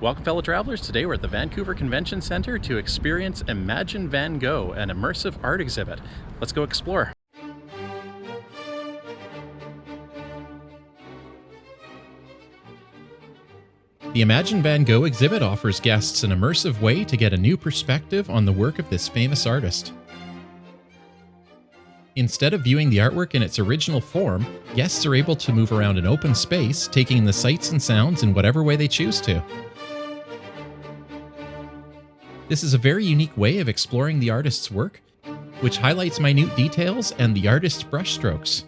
Welcome, fellow travelers. Today we're at the Vancouver Convention Centre to experience Imagine Van Gogh, an immersive art exhibit. Let's go explore. The Imagine Van Gogh exhibit offers guests an immersive way to get a new perspective on the work of this famous artist. Instead of viewing the artwork in its original form, guests are able to move around an open space, taking in the sights and sounds in whatever way they choose to. This is a very unique way of exploring the artist's work, which highlights minute details and the artist's brushstrokes.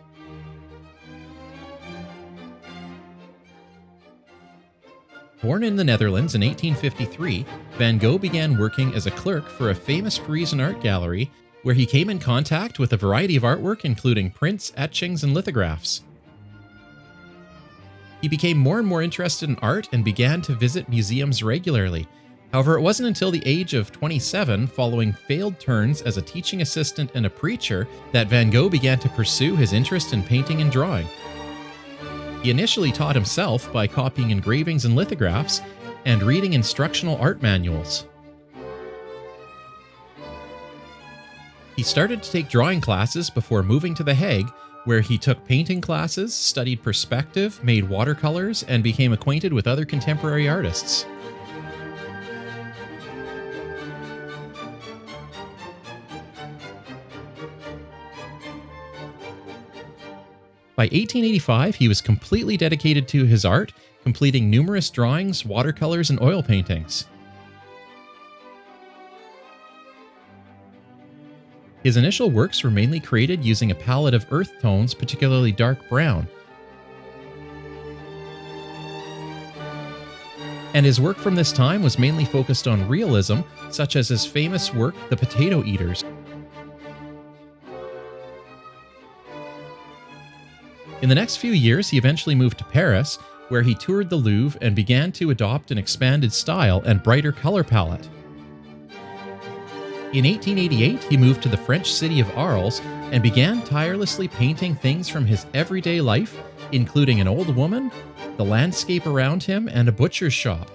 Born in the Netherlands in 1853, Van Gogh began working as a clerk for a famous Parisian art gallery, where he came in contact with a variety of artwork including prints, etchings, and lithographs. He became more and more interested in art and began to visit museums regularly. However, it wasn't until the age of 27, following failed turns as a teaching assistant and a preacher, that Van Gogh began to pursue his interest in painting and drawing. He initially taught himself by copying engravings and lithographs and reading instructional art manuals. He started to take drawing classes before moving to The Hague, where he took painting classes, studied perspective, made watercolors, and became acquainted with other contemporary artists. By 1885, he was completely dedicated to his art, completing numerous drawings, watercolors, and oil paintings. His initial works were mainly created using a palette of earth tones, particularly dark brown. And his work from this time was mainly focused on realism, such as his famous work, The Potato Eaters. In the next few years, he eventually moved to Paris, where he toured the Louvre and began to adopt an expanded style and brighter color palette. In 1888, he moved to the French city of Arles and began tirelessly painting things from his everyday life, including an old woman, the landscape around him, and a butcher's shop.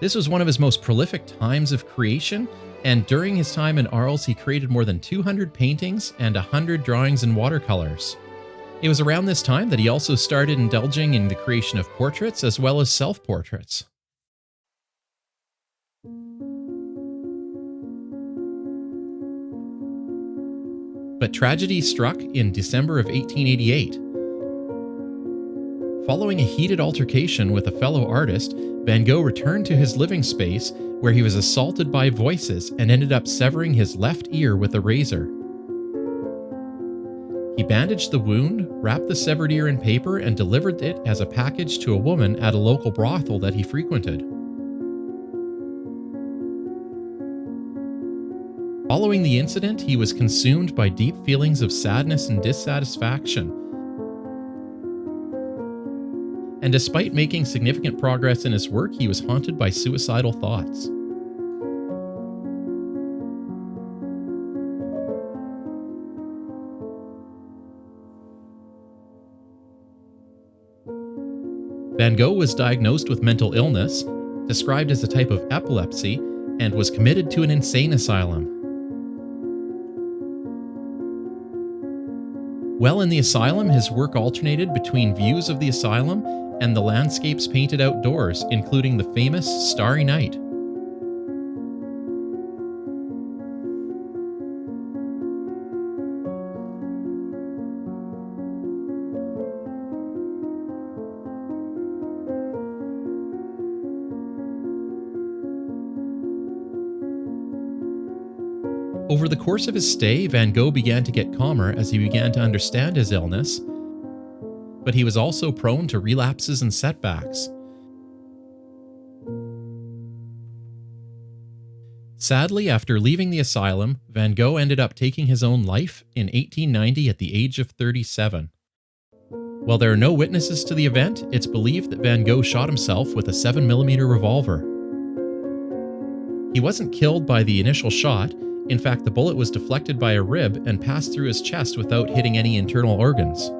This was one of his most prolific times of creation, and during his time in Arles, he created more than 200 paintings and 100 drawings in watercolors. It was around this time that he also started indulging in the creation of portraits as well as self-portraits. But tragedy struck in December of 1888. Following a heated altercation with a fellow artist, Van Gogh returned to his living space, where he was assaulted by voices and ended up severing his left ear with a razor. He bandaged the wound, wrapped the severed ear in paper, and delivered it as a package to a woman at a local brothel that he frequented. Following the incident, he was consumed by deep feelings of sadness and dissatisfaction. And despite making significant progress in his work, he was haunted by suicidal thoughts. Van Gogh was diagnosed with mental illness, described as a type of epilepsy, and was committed to an insane asylum. While in the asylum, his work alternated between views of the asylum and the landscapes painted outdoors, including the famous Starry Night. Over the course of his stay, Van Gogh began to get calmer as he began to understand his illness, but he was also prone to relapses and setbacks. Sadly, after leaving the asylum, Van Gogh ended up taking his own life in 1890 at the age of 37. While there are no witnesses to the event, it's believed that Van Gogh shot himself with a 7mm revolver. He wasn't killed by the initial shot. In fact, the bullet was deflected by a rib and passed through his chest without hitting any internal organs.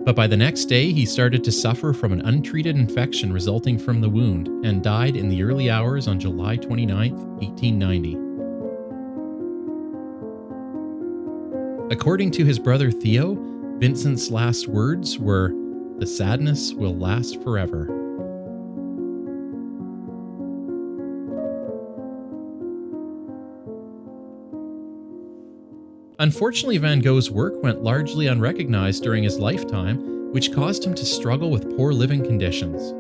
But by the next day, he started to suffer from an untreated infection resulting from the wound and died in the early hours on July 29, 1890. According to his brother Theo, Vincent's last words were, "The sadness will last forever." Unfortunately, Van Gogh's work went largely unrecognized during his lifetime, which caused him to struggle with poor living conditions.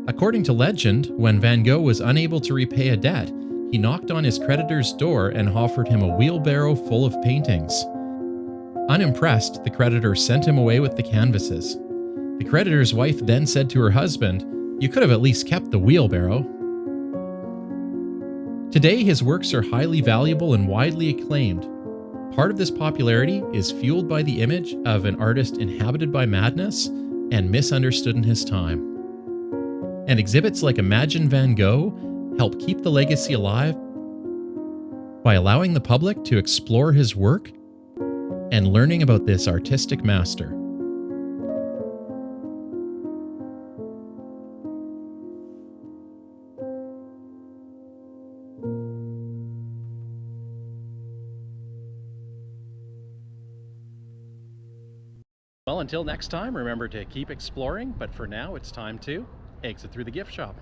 According to legend, when Van Gogh was unable to repay a debt, he knocked on his creditor's door and offered him a wheelbarrow full of paintings. Unimpressed, the creditor sent him away with the canvases. The creditor's wife then said to her husband, "You could have at least kept the wheelbarrow." Today, his works are highly valuable and widely acclaimed. Part of this popularity is fueled by the image of an artist inhabited by madness and misunderstood in his time. And exhibits like Imagine Van Gogh help keep the legacy alive by allowing the public to explore his work and learning about this artistic master. Well, until next time, remember to keep exploring, but for now it's time to exit through the gift shop.